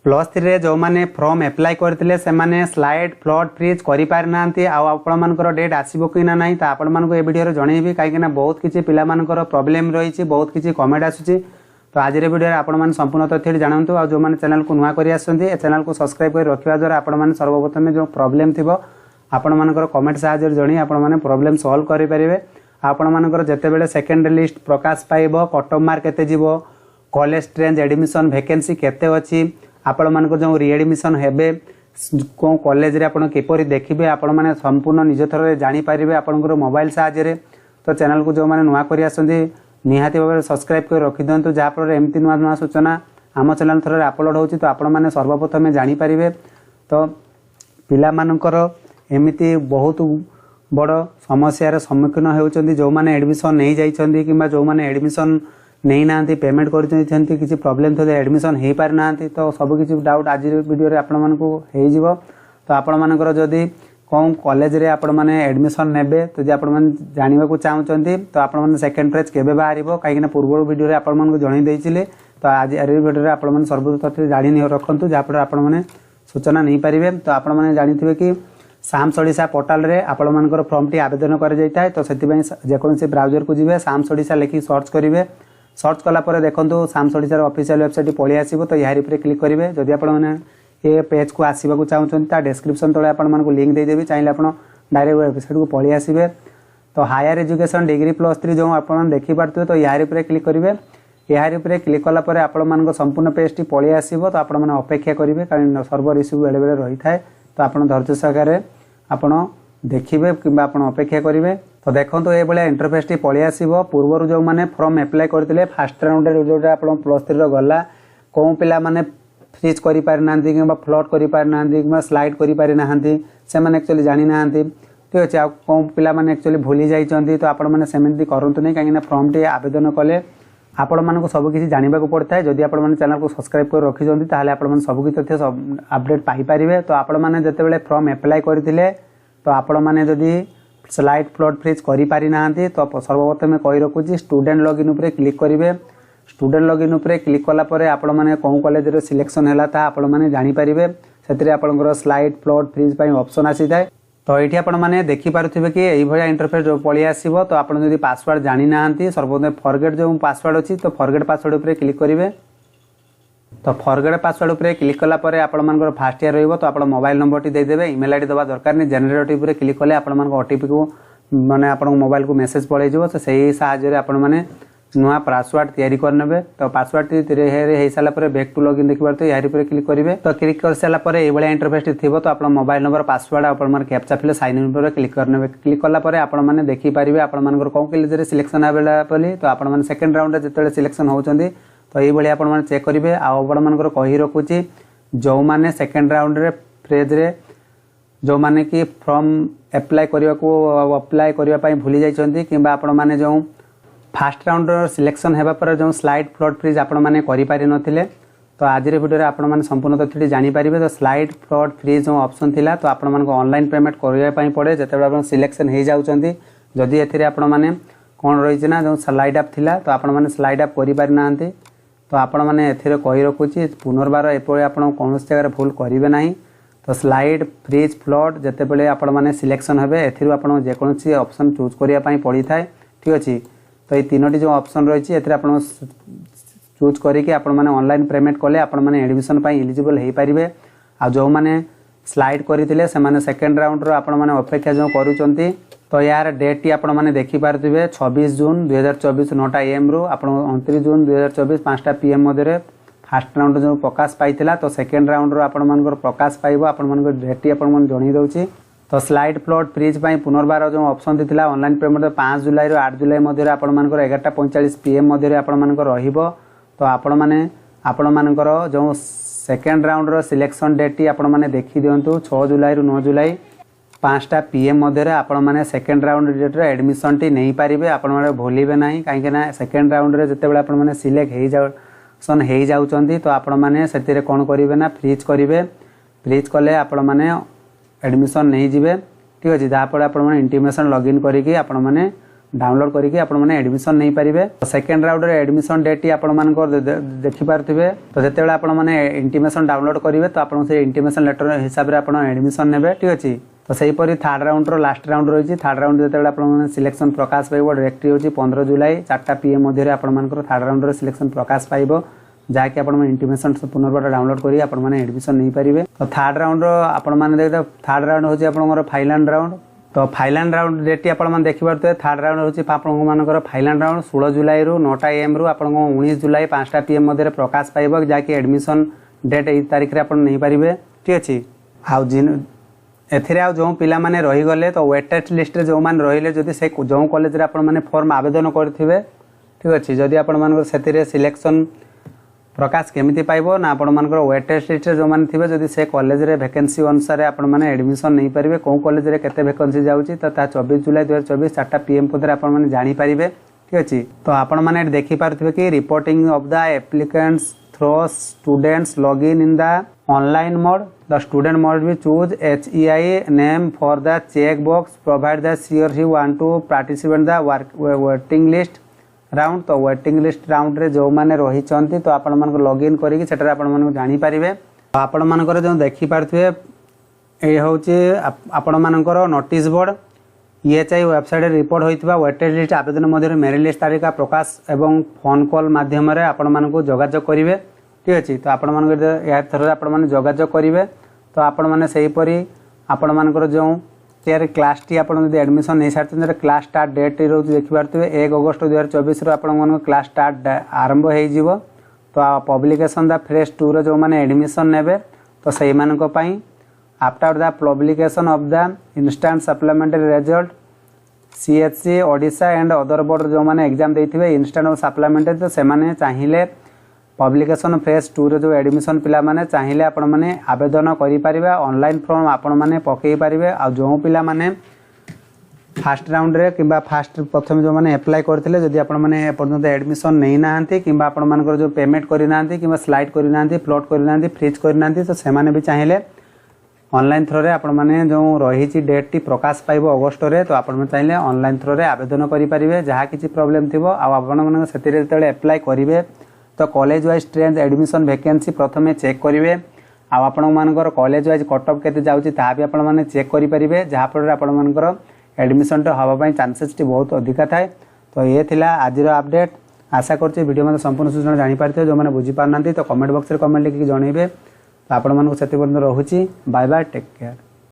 Plus three रे जो मैंने फॉर्म एप्लाय करते से स्लाइड फ्लड फ्रीज कर पारि ना आपणकर डेट आसो कि ना तो आपण मानक ए वीडियो जनइबी कहीं बहुत किसी पिलामानकर प्रोब्लेम रही बहुत किसी कमेंट आसूँ तो आज वीडियो आपण संपूर्ण तथ्य जानतु आ जो मैंने चैनल को नुआ कर चैनल को सब्सक्राइब कर रखा द्वारा आपण सर्वप्रथम जो प्रोब्लेम थी आपण मानकर कमेंट साहाय्य जणी आपण प्रोब्लेम सॉल्व करेंगे आपण मानकर जितेबाला सेकेंड लिस्ट प्रकाश पाइब कट मार्क केते जीवो कॉलेज ट्रेंज एडमिशन वैकेंसी केते अछि आपण मानकर जो रिएडमिशन हेबे को कॉलेज रे आपण किपरि देखिबे आपण माने संपूर्ण निज थरे जानि पारिबे आपनकर मोबाइल साहाय्य रे तो चैनल को जो माने नुआ करि आसंदी निहाती भाव सब्सक्राइब कर रखि दियंतु जा पर एमती नुआ नुआ सूचना आम चैनल थरे अपलोड होछि तो आपण माने सर्वप्रथम जानि पारिबे तो पिला मानकर एमिति बहुत बड़ समस्यार सम्मुखीन होउचंदी जो माने एडमिशन नहीं जाइछंदी किबा जो माने एडमिशन नहीं ना पेमेंट करछंती किसी प्रॉब्लम थे एडमिशन हो पारि ना तो सब किसी डाउट आज वीडियो रे आपण मानकु हेइ जिवो तो आपण मानकर जदी कौन कॉलेज रे आपण माने एडमिशन नेबे तो जे आपण माने जानिबा को चाहउचंती तो आपण माने सेकंड फेज केबे बाहरिबो काहे कि पूर्व वीडियो रे आपण मानकु जणै दैथिले तो आज वीडियो रे आपण माने सर्वप्रथम तथ्य जानि नि रखंतु जा पर आपण माने सूचना नहीं पारिबे तो आपण माने जानिथिबे कि साम्स ओडिशा पोर्टल रे आपण मानकर फॉर्म टी आवेदन कर जाइताय तो सेति पई जे कोनसी ब्राउजर को जिवे साम्स ओडिशा लेखि सर्च करिवे सर्च कला पर देखो साम्स ओडिशा ऑफिशियल वेबसाइट पळि आसीबो तो यारी पर क्लिक करिवे जदि आपण माने ए पेज को आसीबा को चाहउछन ता डिस्क्रिप्शन तळे आपण मानको लिंक दे देबी चाहिले आपण डायरेक्ट वेबसाइट को पळि आसीबे तो हायर एजुकेशन डिग्री प्लस 3 जो आपण देखि पारतु तो यारी पर क्लिक करिवे यारी पर क्लिक कला पर आपण मानको संपूर्ण पेज टी पळि आसीबो तो आपण माने अपेक्षा करिवे कारण सर्वर इश्यू बेले बेले रही थाए तो आपण धैर्य सहकारे आपण देखिबे किबा आपण अपेक्षा करिवे तो देखो ये भाया इंटरफेस टी पळि आसीबो पूर्व जो माने फॉर्म एप्लाय करथिले फर्स्ट राउंड रे जो आपण प्लस 3 रो गला को पिला माने फ्रीज करि पारि नांती किबा फ्लड करि पारि नांती किबा स्लाइड करि पारि नांती से माने एक्चुअली जानि नांती ठीक अछि आ को पिला माने एक्चुअली भूली जाइचंती तो आपण माने सेमेंती करंतु नै काहे ना फॉर्म टी आवेदन कले आपण मानको सब किछि जानिबा को पड़ता है जदि आपण माने चैनल को सब्सक्राइब कर रखि जंती ताहाले आपण माने सब किछि तथ्य सब अपडेट पाई परिबे तो आपण माने जतेबेले फॉर्म एप्लाय करथिले तो आपण माने जदि स्लाइड फ्लड फ्रीज करि पारि नांती तो सर्वप्रथम कहि रखुची स्टूडेंट लॉगिन ऊपर क्लिक करिवे स्टूडेंट लॉगिन ऊपर क्लिक कला परे आपण माने कोन कॉलेज रो सिलेक्शन हैला ता आपण माने जानि परिबे सेतरे आपनकर स्लाइड फ्लड फ्रीज पई ऑप्शन आसी थाए तो एठी आपण माने देखि पारुथिबे कि एई भया इंटरफेस जो पळि आसीबो तो आपण जदि पासवर्ड जानि नांती सर्वप्रथम फॉरगेट जो पासवर्ड अछि तो फॉरगेट पासवर्ड ऊपर क्लिक करिवे तो फॉरगेट पासवर्ड ऊपर क्लिक कला परे आपण मानकर फर्स्ट ईयर रहइबो तो आपण मोबाइल नंबर टी दे देबे ईमेल आईडी दबा दरकार नै जनरेटर ऊपर क्लिक कले आपण मानकर ओटीपी को माने आपण मोबाइल को मेसेज पळै जिवो तो सेही साहाय्य रे आपण माने नुआ पासवर्ड तयारी करनेबे तो पासवर्ड टी हे साला परे बैक टू लॉगिन देखि पारतो यारी पर क्लिक करिवे तो क्लिक कर साला परे ए बळे इंटरफेस टी थिबो तो आपण मोबाइल नंबर पासवर्ड आपण माने कैप्चा फिल साइन इन पर क्लिक करनेबे क्लिक कला परे आपण माने देखि पारिबे आपण मानकर कोन कॉलेज रे सिलेक्शन आबेला पली तो आपण माने सेकंड राउंड रे जतले सिलेक्शन होउचंदी तो ये भाई आपण चेक करेंगे आपण मानकर कही रखुची जो माने सेकेंड राउंड रे फ्रेज रे जो माने कि फॉर्म एप्लाय करने पई भूली जाइछंती किबा आपण माने जो फर्स्ट राउंड रो सिलेक्शन हेबा पर जो स्लाइड फ्लड फ्रीज आपण माने करि पारि नथिले तो आज रे वीडियो रे आपण माने संपूर्ण तथ्यटी जानि पारिबे तो स्लाइड फ्लड फ्रीज जो ऑप्शन थिला तो आपण मानको ऑनलाइन पेमेंट करिया पई पड़े जते आपण सिलेक्शन हे जाउचंती जदि एथिरे आपण माने कोन रहिछ ना जो स्लाइड अप थिला तो आपण माने स्लाइड अप करि पारि नांती तो आपण माने एथिरे कहि रखुची पुनर्बार एपळे आपण कोनोस जगह भूल करिवे नाही तो स्लाइड फ्रीज फ्लड जते बेले आपण माने सिलेक्शन हेबे एथिरु आपण जे कोनसी ऑप्शन चूज करिया पई पड़ी थाए ठीक अछि तो ये तीनोटी जो ऑप्शन रही एथिरे आपण चूज करिके आपण माने ऑनलाइन पेमेंट कले आपण माने एडमिशन पई एलिजिबल हे परिबे आ जो माने स्लाइड करितिले से माने सेकंड राउंड रो आपण माने अपेक्षा जो करूचंती तो यार डेट टी आपण माने देखि पारथिबे 26 जून 2024 9टा एम रो आपण 29 जून 2024 5टा पीएम मधरे फर्स्ट राउंड जो प्रकाश पाइतिला तो सेकंड राउंड रो आपण मानकर प्रकाश पाइबो आपण मानकर डेट टी आपण मन जणी दउची तो स्लाइड फ्लड फ्रीज पई पुनर्बार जो ऑप्शन दिथिला ऑनलाइन पेमेंट 5 जुलाई रो 8 जुलाई मधरे आपण मानकर 11:45 पीएम मधरे आपण मानकर रहिबो तो आपण मानकर जो सेकंड राउंड रो सिलेक्शन डेट टी आपण माने देखि दियंतु 6 जुलाई रो 9 जुलाई 5टा पीएम मधरे आपण माने सेकंड राउंड डेट रे एडमिशन टी नहीं पारिबे आपण माने भूलिबे नाही काहे ना सेकंड राउंड रे जते बेले आपण माने सिलेक्ट हे जाउचंती तो आपण माने सेतिरे कोन करिवे ना फ्रीज कले आपण माने एडमिशन नहीं जिवे ठीक अछि जा पर आपण माने इंटीमेशन लॉगिन करिके आपण माने डाउनलोड करके आपण माने एडमिशन नहीं पारिबे। सेकंड राउंड रे एडमिशन डेट आपण मानकर देखि पारथिबे। तो जेतेबेले आपण माने इंटीमेशन डाउनलोड करिवे तो आपण से इंटीमेशन लेटर हिसाब रे आपण एडमिशन नेबे, ठीक अछि। तो सही परी थर्ड राउंड रो लास्ट राउंड रही। थर्ड राउंड जेतेबेले आपण माने सिलेक्शन प्रकाश पाइबो डायरेक्टली होची 15 जुलाई 4टा PM मध्य रे आपण मानकर थर्ड राउंड रो सिलेक्शन प्रकाश पाइबो, जाके आपण माने इंटीमेशन पुनर्बार डाउनलोड करी आपण माने एडमिशन नहीं पारिबे। तो थर्ड राउंड रो आपण माने देखो थर्ड राउंड होची आपनकर फाइनल राउंड। तो फाइनल राउंड डेट आपण माने देखि पारते। थर्ड राउंड होची आपण मानकर फाइनल राउंड 16 जुलाई रु 9टा AM रु आपण 19 जुलाई 5टा PM मध्य रे प्रकाश पाइबो, जाके एडमिशन डेट ए तारिख रे आपण नहीं पारिबे, ठीक अछि। आउ जिन एथिरे आउ जो पिला माने रही गले तो वेटेड लिस्ट रे जो मान रहिले जदी से जो कॉलेज रे आपण माने फॉर्म आवेदन करथिबे, ठीक अछि। जदी आपण मानकर सेतिरे सिलेक्शन प्रकाश केमिति पाइबो ना आपण मानकर वेटेड लिस्ट रे जो मान थिबे जदी से कॉलेज रे वैकेंसी अनुसार आपण माने एडमिशन नहीं पारिबे, को कॉलेज रे केते वैकेंसी जाउची तो ता 24 जुलाई 2024 4टा PM पदरे आपण माने जानि पारिबे, ठीक अछि। तो आपण माने देखि पारथिबे कि reporting of the applicants through students login in the online mode. The student must be choose HEI name for the check box provide that she or she want to participate the waiting list round. तो waiting list round रे जो माने रही चंती तो आपण मन को login करी कि सेटर आपण मन को जानि पारिबे। तो आपण मन को जो देखि पारथिबे ए होची आपण मन को notice board EHI website report होइतबा वेटेड लिस्ट आवेदन मध्य मेरिट लिस्ट तारिका प्रकाश एवं फोन कॉल माध्यम रे आपण मन को जोगाजोग करिवे, ठीक अछि। तो आपण मन को या थर आपण मन जोगाजोग करिवे। तो आपण मन सही परी आपण मन को जो तेरे क्लास टी आपण यदि एडमिशन नहीं सारते क्लास स्टार्ट डेट रोज देखि पारथिबे 1 अगस्त 2024 रो आपण मन क्लास स्टार्ट आरंभ हो जिवो। तो पब्लिकेशन द फेज 2 रो जो माने एडमिशन नेबे तो सही मान को पई after the publication of the instant supplementary result CHC Odisha and other board जो माने एग्जाम देथिबे इंस्टेंट और सप्लीमेंटरी तो से माने चाहिए पब्लिकेशन फेज 2 रे जो एडमिशन पिला माने चाहिए आपण माने आवेदन करि पारिबे। ऑनलाइन फॉर्म आपण माने पकई पारिबे। आ जो पिला माने फर्स्ट राउंड रे किबा फर्स्ट प्रथम जो माने अप्लाई करथिले जदि आपण माने पर्यंत एडमिशन नै नाहंती किबा आपण मानकर जो पेमेंट करि नाहंती किबा स्लाइड करि नाहंती प्लॉट करि नाहंती फ्रीज करि नाहंती तो से माने भी चाहिए ऑनलाइन थ्रो रे आपण माने जो रही ची डेट टी प्रकाश पाइबो अगस्त रे तो आपण चाहिए ऑनलाइन थ्रो रे आवेदन करि पारिबे। जहा किछि प्रॉब्लम थिबो आ आपण माने सेतिरे तेले अप्लाई करिवे तो college wise trend admission vacancy प्रथमे चेक करिवे। आपण मानकर कॉलेज वाइज कट ऑफ केते जाउची ता भी आपण माने चेक करि परिबे, जहा पर आपण मानकर एडमिशन तो हवा पई चांसेस टी बहुत अधिका थाए। तो ये थिला आजिर अपडेट। आशा करछि वीडियो में संपूर्ण सूचना जानि पारथे। जो माने बुझी पारनांती तो कमेंट बॉक्स रे कमेंट लिखि जणैबे। तो आपण मानक सेति पर्यंत रहूची। Bye bye, take care.